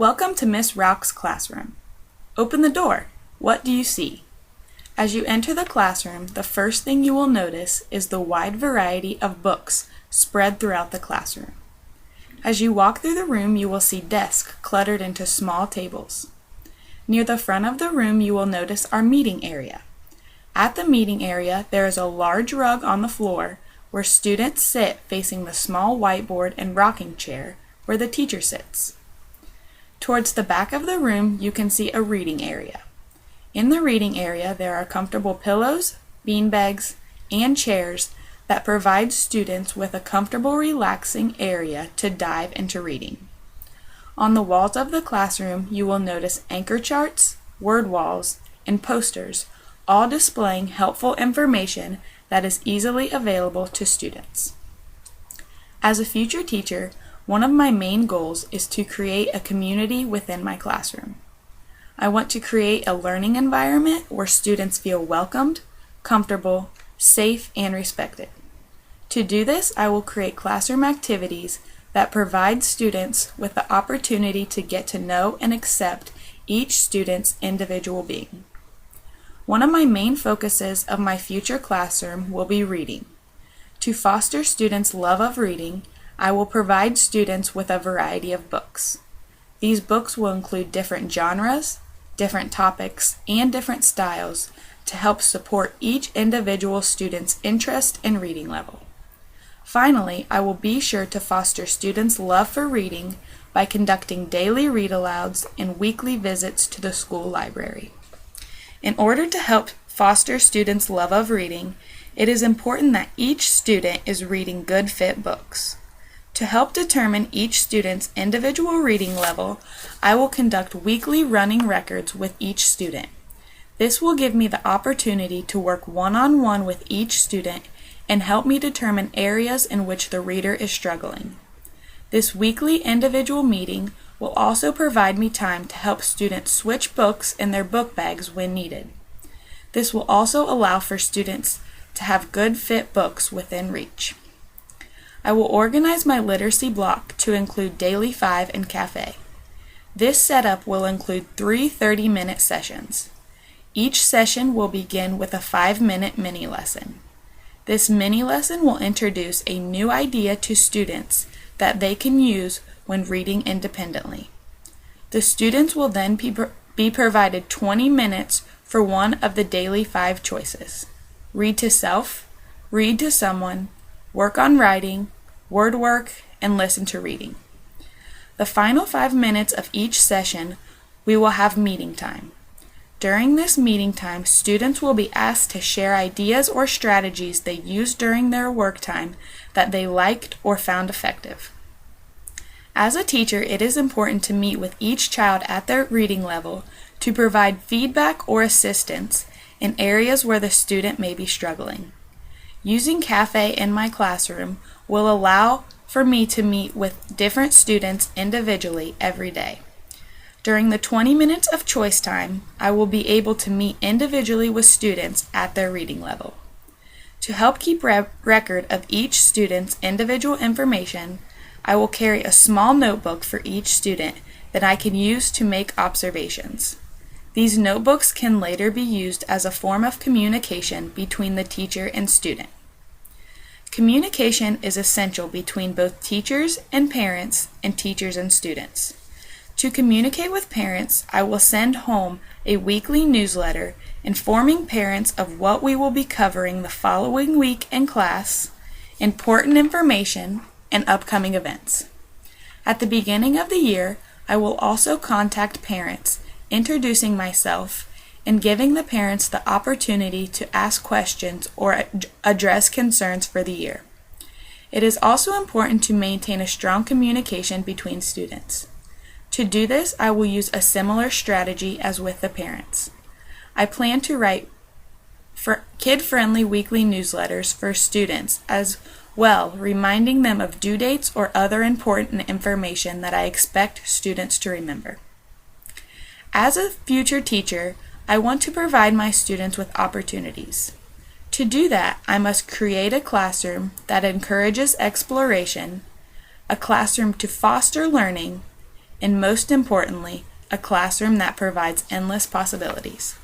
Welcome to Miss Rauch's classroom. Open the door. What do you see? As you enter the classroom, the first thing you will notice is the wide variety of books spread throughout the classroom. As you walk through the room, you will see desks cluttered into small tables. Near the front of the room, you will notice our meeting area. At the meeting area, there is a large rug on the floor where students sit facing the small whiteboard and rocking chair where the teacher sits. Towards the back of the room, you can see a reading area. In the reading area, there are comfortable pillows, beanbags, and chairs that provide students with a comfortable, relaxing area to dive into reading. On the walls of the classroom, you will notice anchor charts, word walls, and posters, all displaying helpful information that is easily available to students. As a future teacher, one of my main goals is to create a community within my classroom. I want to create a learning environment where students feel welcomed, comfortable, safe, and respected. To do this, I will create classroom activities that provide students with the opportunity to get to know and accept each student's individual being. One of my main focuses of my future classroom will be reading. To foster students' love of reading, I will provide students with a variety of books. These books will include different genres, different topics, and different styles to help support each individual student's interest and reading level. Finally, I will be sure to foster students' love for reading by conducting daily read-alouds and weekly visits to the school library. In order to help foster students' love of reading, it is important that each student is reading good fit books. To help determine each student's individual reading level, I will conduct weekly running records with each student. This will give me the opportunity to work one-on-one with each student and help me determine areas in which the reader is struggling. This weekly individual meeting will also provide me time to help students switch books in their book bags when needed. This will also allow for students to have good fit books within reach. I will organize my literacy block to include Daily 5 and Cafe. This setup will include 3 30-minute sessions. Each session will begin with a 5-minute mini lesson. This mini lesson will introduce a new idea to students that they can use when reading independently. The students will then be provided 20 minutes for one of the Daily 5 choices: read to self, read to someone, work on writing, word work, and listen to reading. The final 5 minutes of each session, we will have meeting time. During this meeting time, students will be asked to share ideas or strategies they used during their work time that they liked or found effective. As a teacher, it is important to meet with each child at their reading level to provide feedback or assistance in areas where the student may be struggling. Using Cafe in my classroom will allow for me to meet with different students individually every day. During the 20 minutes of choice time, I will be able to meet individually with students at their reading level. To help keep record of each student's individual information, I will carry a small notebook for each student that I can use to make observations. These notebooks can later be used as a form of communication between the teacher and student. Communication is essential between both teachers and parents and teachers and students. To communicate with parents, I will send home a weekly newsletter informing parents of what we will be covering the following week in class, important information, and upcoming events. At the beginning of the year, I will also contact parents, introducing myself and giving the parents the opportunity to ask questions or address concerns for the year. It is also important to maintain a strong communication between students. To do this, I will use a similar strategy as with the parents. I plan to write kid-friendly weekly newsletters for students as well, reminding them of due dates or other important information that I expect students to remember. As a future teacher, I want to provide my students with opportunities. To do that, I must create a classroom that encourages exploration, a classroom to foster learning, and most importantly, a classroom that provides endless possibilities.